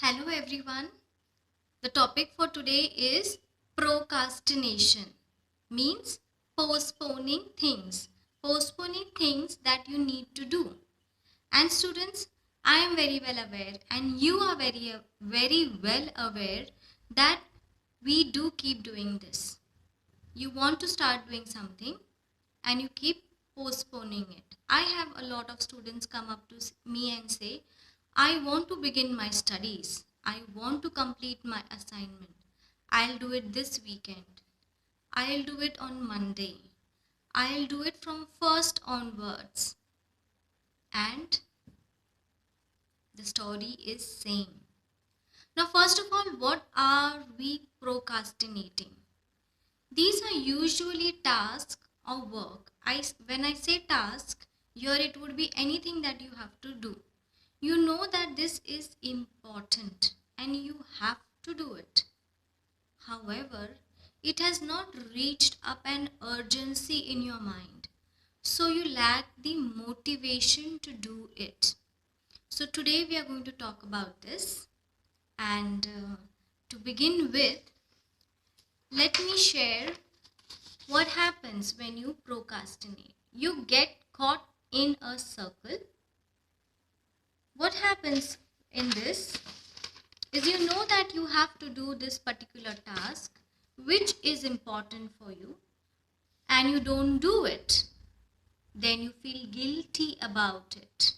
Hello everyone. The topic for today is procrastination. Means postponing things. Postponing things that you need to do. And students, I am very well aware and you are very well aware that we do keep doing this. You want to start doing something and you keep postponing it. I have a lot of students come up to me and say, I want to begin my studies. I want to complete my assignment. I'll do it this weekend. I'll do it on Monday. I'll do it from first onwards. And the story is same. Now, first of all, what are we procrastinating? These are usually tasks or work. When I say task, here it would be anything that you have to do. You know that this is important and you have to do it. However, it has not reached up an urgency in your mind. So you lack the motivation to do it. So today we are going to talk about this. And to begin with, let me share what happens when you procrastinate. You get caught in a circle. What happens in this is you know that you have to do this particular task which is important for you and you don't do it. Then you feel guilty about it.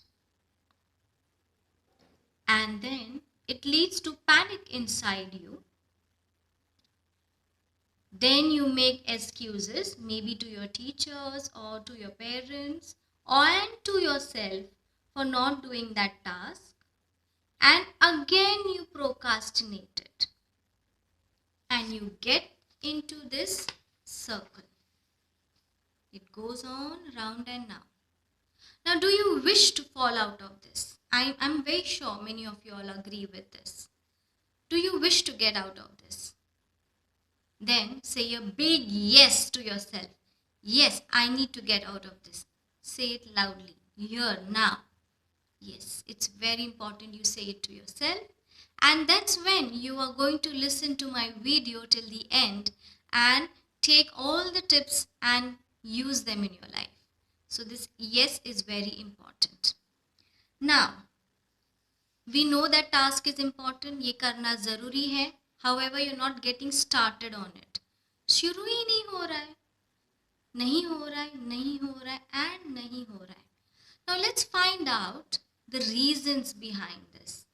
And then it leads to panic inside you. Then you make excuses, maybe to your teachers or to your parents and to yourself for not doing that task. And again you procrastinate it. And you get into this circle. It goes on round and round. Now, do you wish to fall out of this? I'm very sure many of you all agree with this. Do you wish to get out of this? Then say a big yes to yourself. Yes, I need to get out of this. Say it loudly. Here, now. Yes, it's very important you say it to yourself. And that's when you are going to listen to my video till the end and take all the tips and use them in your life. So this yes is very important. Now, we know that task is important. ये करना ज़रूरी है. However, you're not getting started on it. शुरू ही नहीं हो रहा है. नहीं हो रहा है, नहीं हो रहा है, and नहीं हो रहा है. Now let's find out the reasons behind this.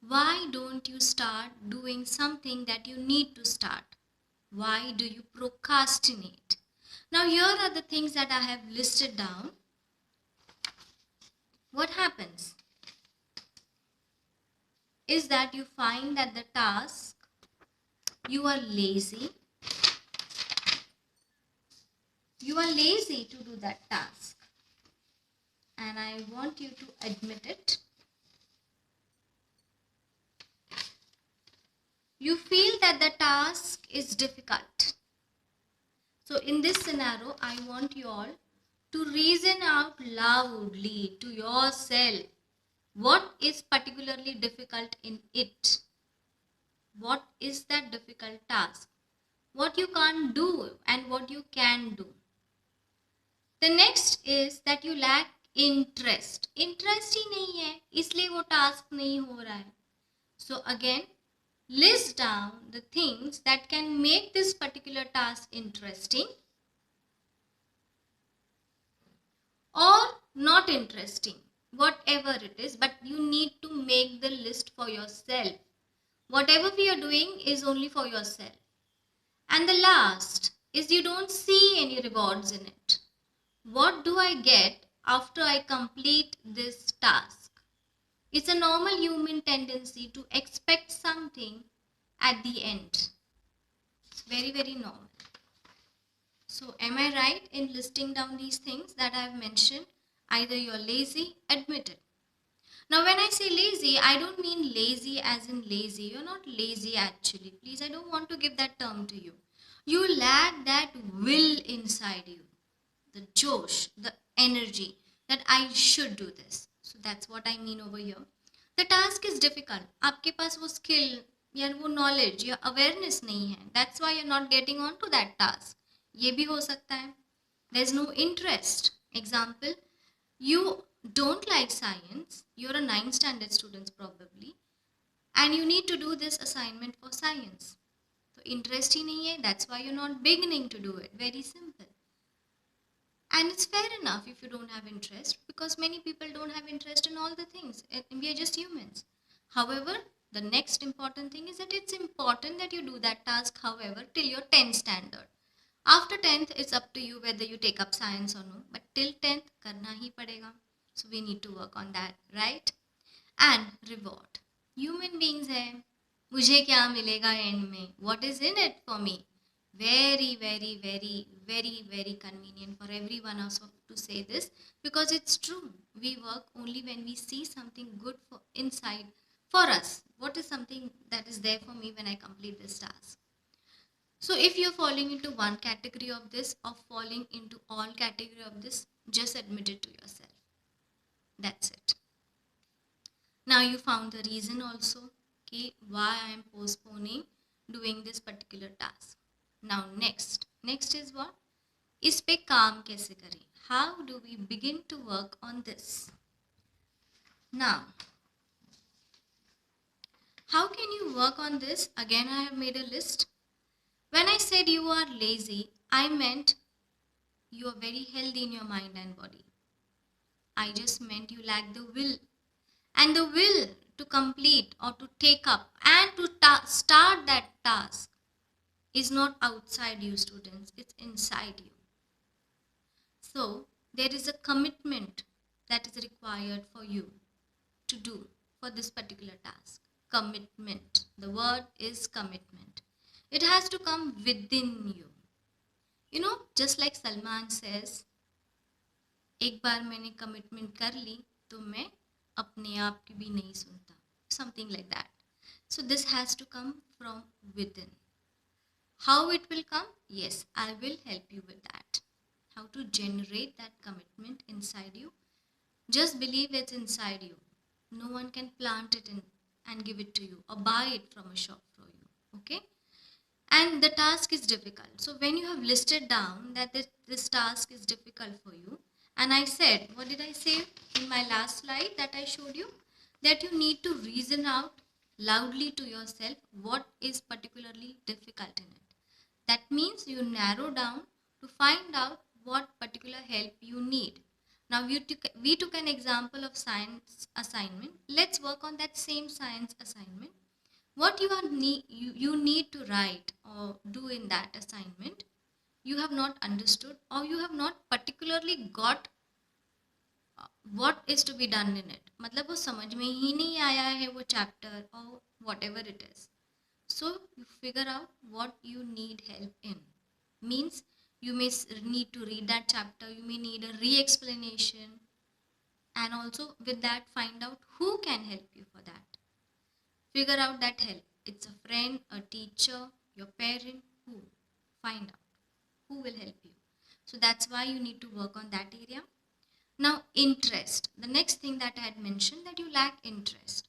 Why don't you start doing something that you need to start? Why do you procrastinate? Now here are the things that I have listed down. What happens is that you find that the task, you are lazy. You are lazy to do that task. And I want you to admit it. You feel that the task is difficult. So in this scenario, I want you all to reason out loudly to yourself what is particularly difficult in it. What is that difficult task? What you can't do and what you can do. The next is that you lack interest. Interest ही नहीं है, इसलिए वो task नहीं हो रहा है. So again, list down the things that can make this particular task interesting or not interesting, whatever it is, but you need to make the list for yourself. Whatever we are doing is only for yourself. And the last is you don't see any rewards in it. What do I get after I complete this task? It's a normal human tendency to expect something at the end. It's very, very normal. So am I right in listing down these things that I have mentioned? Either you're lazy, admit it. Now when I say lazy, I don't mean lazy as in lazy. You're not lazy actually. Please, I don't want to give that term to you. You lack that will inside you. The josh, the energy that I should do this. So that's what I mean over here. The task is difficult. आपके पास वो skill या वो knowledge या awareness नहीं है. That's why you're not getting on to that task. ये भी हो सकता है. There's no interest. Example, you don't like science. You're a 9th standard student probably. And you need to do this assignment for science. So interest ही नहीं है. That's why you're not beginning to do it. Very simple. And it's fair enough if you don't have interest, because many people don't have interest in all the things. We are just humans. However, the next important thing is that it's important that you do that task, however, till your 10th standard. After 10th, it's up to you whether you take up science or no. But till 10th, karna hi padega. So we need to work on that, right? And reward. Human beings hai. मुझे क्या मिलेगा and में? What is in it for me? Very, very, very, very, very convenient for everyone else to say this, because it's true. We work only when we see something good for inside for us. What is something that is there for me when I complete this task? So if you're falling into one category of this or falling into all category of this, just admit it to yourself. That's it. Now you found the reason also, okay, why I am postponing doing this particular task. Now next is what? इस पे काम कैसे करें? How do we begin to work on this? Now, how can you work on this? Again, I have made a list. When I said you are lazy, I meant you are very healthy in your mind and body. I just meant you lack the will. And the will to complete or to take up and to start that task is not outside you, students. It's inside you. So there is a commitment that is required for you to do for this particular task. Commitment. The word is commitment. It has to come within you. You know, just like Salman says, एक बार मैंने commitment कर ली तो मैं अपने आप की भी नहीं सुनता. Something like that. So this has to come from within. How it will come? Yes, I will help you with that. How to generate that commitment inside you? Just believe it's inside you. No one can plant it in and give it to you or buy it from a shop for you. Okay? And the task is difficult. So when you have listed down that this task is difficult for you, and I said, what did I say in my last slide that I showed you? That you need to reason out loudly to yourself what is particularly difficult in it. That means you narrow down to find out what particular help you need. Now we took an example of science assignment. Let's work on that same science assignment. What you need to write or do in that assignment, you have not understood or you have not particularly got what is to be done in it. मतलब वो समझ में ही नहीं आया है वो chapter or whatever it is. So you figure out what you need help in. Means you may need to read that chapter, you may need a re-explanation, and also with that find out who can help you for that. Figure out that help. It's a friend, a teacher, your parent, who. Find out who will help you. So that's why you need to work on that area. Now interest. The next thing that I had mentioned, that you lack interest.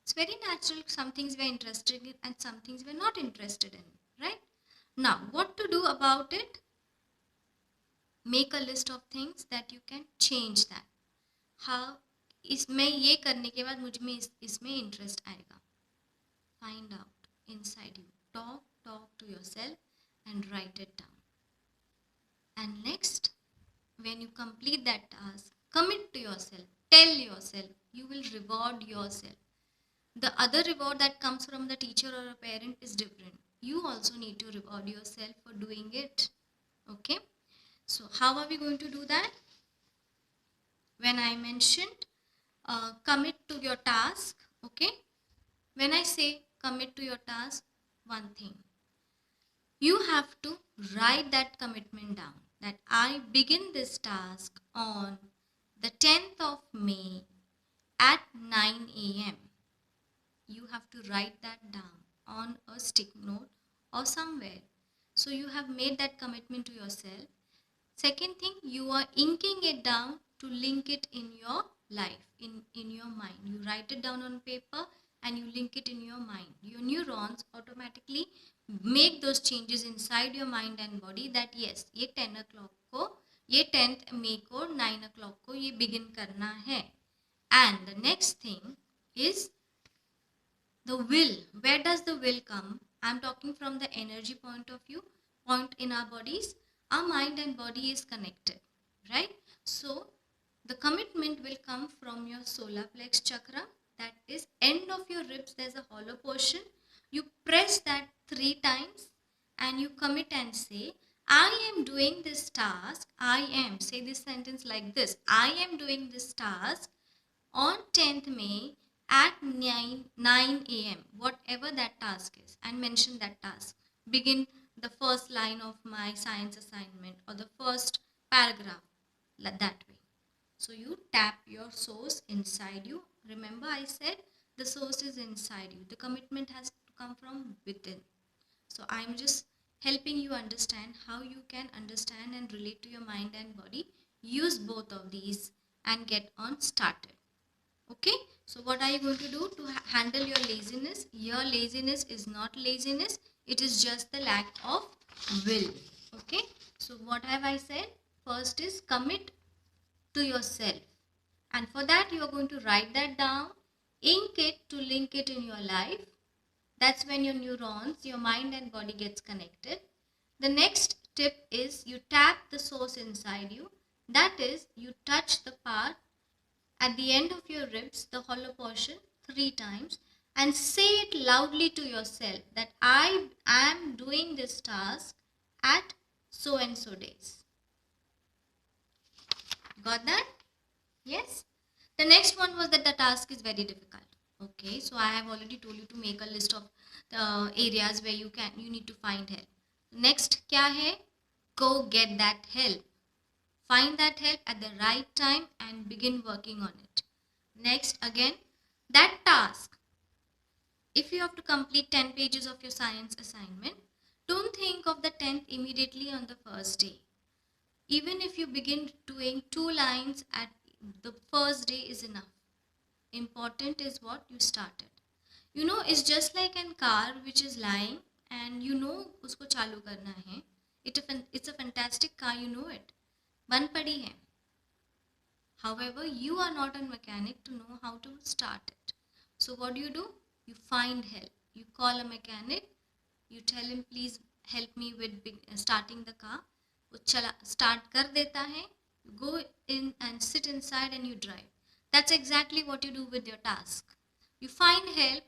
It's very natural. Some things we're interested in and some things we're not interested in, right? Now, what to do about it? Make a list of things that you can change that. How इसमें ये करने के बाद मुझ में इसमें interest आएगा. Find out inside you. Talk to yourself and write it down. And next, when you complete that task, commit to yourself. Tell yourself. You will reward yourself. The other reward that comes from the teacher or a parent is different. You also need to reward yourself for doing it. Okay? So how are we going to do that? When I mentioned commit to your task, okay? When I say commit to your task, one thing. You have to write that commitment down. That I begin this task on the 10th of May at 9 a.m. You have to write that down on a stick note or somewhere. So you have made that commitment to yourself. Second thing, you are inking it down to link it in your life in your mind. You write it down on paper and you link it in your mind. Your neurons automatically make those changes inside your mind and body that yes, ये 10 o'clock को, ये 10th May को 9 o'clock को ये begin करना है. And the next thing is the will. Where does the will come? I'm talking from the energy point of view, point in our bodies. Our mind and body is connected, right? So the commitment will come from your solar plex chakra, that is end of your ribs. There's a hollow portion. You press that 3 times and you commit and say, I am doing this task. I am, say this sentence like this, I am doing this task on 10th May at 9 a.m. whatever that task is, and mention that task. Begin the first line of my science assignment or the first paragraph that way. So you tap your source inside you. Remember I said the source is inside you. The commitment has to come from within. So I'm just helping you understand how you can understand and relate to your mind and body. Use both of these and get on started. Okay, so what are you going to do to handle your laziness? Your laziness is not laziness, it is just the lack of will. Okay, so what have I said? First is commit to yourself, and for that you are going to write that down, ink it to link it in your life. That's when your neurons, your mind and body gets connected. The next tip is you tap the source inside you, that is you touch the part at the end of your ribs, the hollow portion, 3 times, and say it loudly to yourself that I am doing this task at so and so days. Got that? Yes? The next one was that the task is very difficult. Okay, so I have already told you to make a list of the areas where you need to find help. Next क्या है? Go get that help. Find that help at the right time and begin working on it. Next, again, that task. If you have to complete 10 pages of your science assignment, don't think of the 10th immediately on the first day. Even if you begin doing 2 lines at the first day is enough. Important is what you started. You know, it's just like a car which is lying and you know usko chalu karna hai. It's a fantastic car, you know it. बन पड़ी है. However, you are not a mechanic to know how to start it. So what do? You find help. You call a mechanic. You tell him, please help me with starting the car. वो चला start कर देता है. You go in and sit inside and you drive. That's exactly what you do with your task. You find help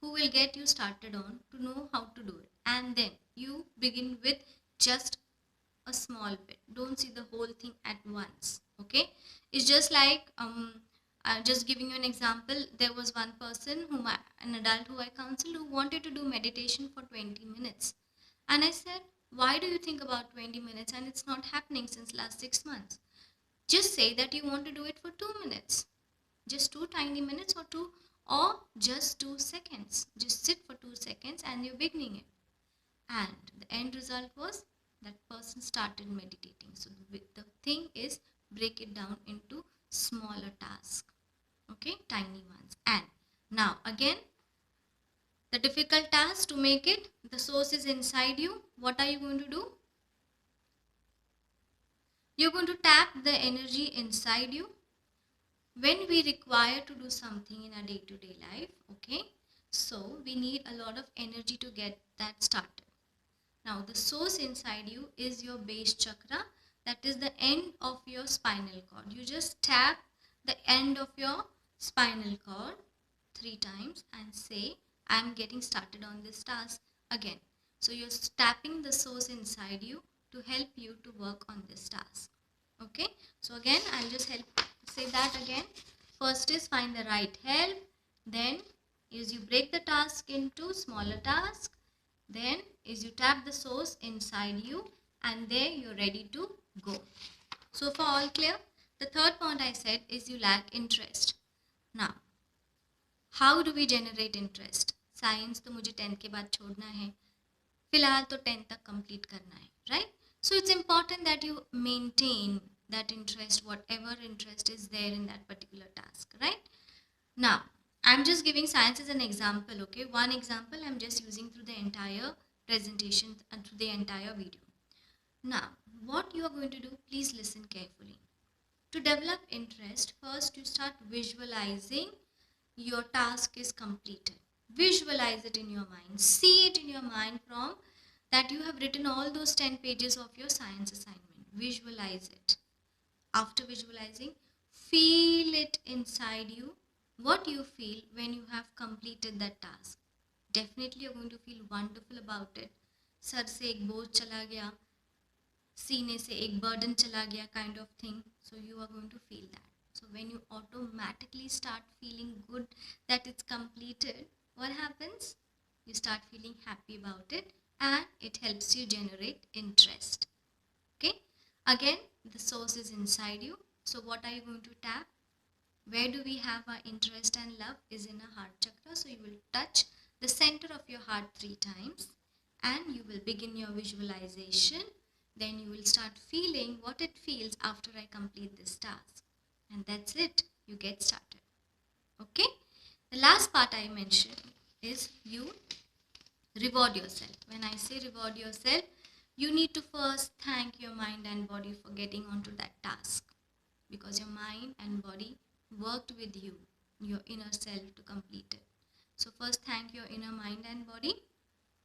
who will get you started on to know how to do it. And then you begin with just a small bit. Don't see the whole thing at once. Okay, it's just like I'm just giving you an example. There was one person an adult who I counseled, who wanted to do meditation for 20 minutes, and I said, why do you think about 20 minutes and it's not happening since last 6 months? Just say that you want to do it for 2 minutes, just 2 tiny minutes or just 2 seconds. Just sit for 2 seconds and you're beginning it, and the end result was that person started meditating. So the thing is, break it down into smaller tasks, okay, tiny ones. And now again, the difficult task to make it, the source is inside you. What are you going to do? You're going to tap the energy inside you when we require to do something in our day-to-day life. Okay, so we need a lot of energy to get that started. Now the source inside you is your base chakra, that is the end of your spinal cord. You just tap the end of your spinal cord 3 times and say, I am getting started on this task again. So you're tapping the source inside you to help you to work on this task. Okay, so again I'll just say that again. First is find the right help, then is you break the task into smaller tasks, then is you tap the source inside you, and there you're ready to go. So far all clear? The third point I said is you lack interest. Now, how do we generate interest? Science तो मुझे 10th के बाद छोड़ना है, फिलहाल तो 10th तक complete करना है, right? So it's important that you maintain that interest, whatever interest is there in that particular task, right? Now, I'm just giving science as an example, okay? One example I'm just using through the entire presentation and through the entire video. Now, what you are going to do, please listen carefully. To develop interest, first you start visualizing your task is completed. Visualize it in your mind. See it in your mind from that you have written all those 10 pages of your science assignment. Visualize it. After visualizing, feel it inside you. What you feel when you have completed that task. Definitely you're going to feel wonderful about it. Sir से एक बोझ चला गया, सीने से एक burden चला गया kind of thing. So you are going to feel that. So when you automatically start feeling good that it's completed, what happens? You start feeling happy about it and it helps you generate interest. Okay? Again, the source is inside you. So what are you going to tap? Where do we have our interest and love is in a heart chakra. So you will touch the center of your heart 3 times and you will begin your visualization. Then you will start feeling what it feels after I complete this task. And that's it. You get started. Okay? The last part I mentioned is you reward yourself. When I say reward yourself, you need to first thank your mind and body for getting onto that task. Because your mind and body worked with you, your inner self, to complete it. So first thank your inner mind and body.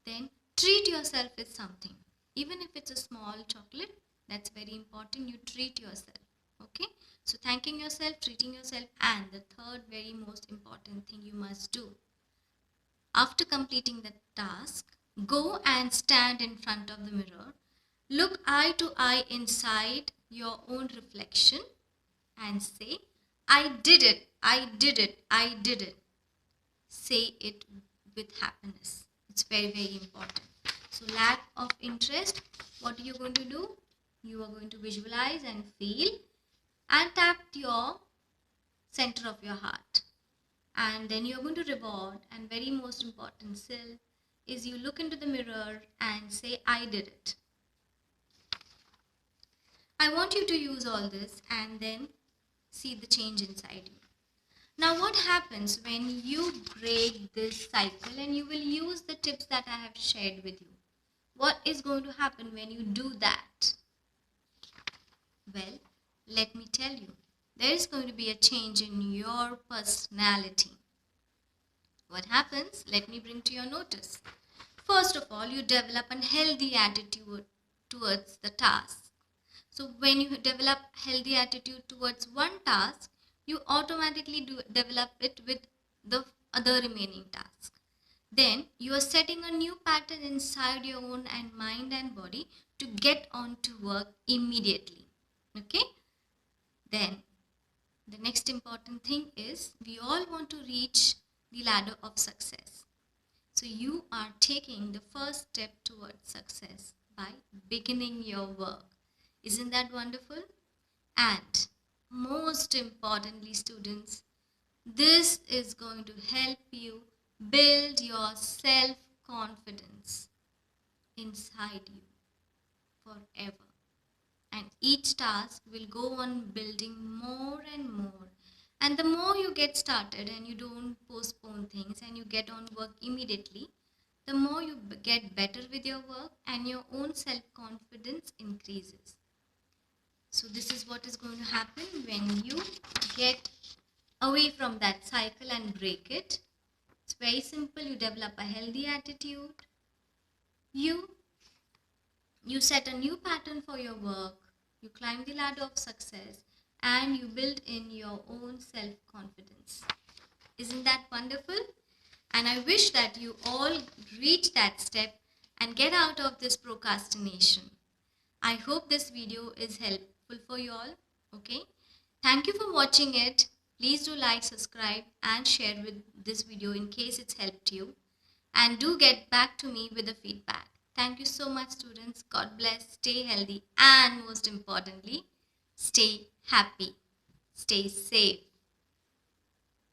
Then treat yourself with something. Even if it's a small chocolate, that's very important. You treat yourself. Okay? So thanking yourself, treating yourself, and the third very most important thing you must do. After completing the task, go and stand in front of the mirror. Look eye to eye inside your own reflection and say, I did it, I did it, I did it. Say it with happiness. It's very, very important. So lack of interest, what are you going to do? You are going to visualize and feel and tap your center of your heart. And then you're going to reward, and very most important still is you look into the mirror and say, I did it. I want you to use all this and then see the change inside you. Now what happens when you break this cycle and you will use the tips that I have shared with you? What is going to happen when you do that? Well, let me tell you. There is going to be a change in your personality. What happens? Let me bring to your notice. First of all, you develop a healthy attitude towards the task. So when you develop healthy attitude towards one task, you automatically develop it with the other remaining tasks. Then you are setting a new pattern inside your own and mind and body to get on to work immediately. Okay? Then the next important thing is we all want to reach the ladder of success. So you are taking the first step towards success by beginning your work. Isn't that wonderful? And most importantly, students, this is going to help you build your self-confidence inside you forever. And each task will go on building more and more. And the more you get started and you don't postpone things and you get on work immediately, the more you get better with your work and your own self-confidence increases. So this is what is going to happen when you get away from that cycle and break it. It's very simple. You develop a healthy attitude. You set a new pattern for your work. You climb the ladder of success and you build in your own self-confidence. Isn't that wonderful? And I wish that you all reach that step and get out of this procrastination. I hope this video is helpful for you all. Okay? Thank you for watching it. Please do like, subscribe and share with this video in case it's helped you. And do get back to me with the feedback. Thank you so much, students. God bless. Stay healthy and most importantly, stay happy. Stay safe.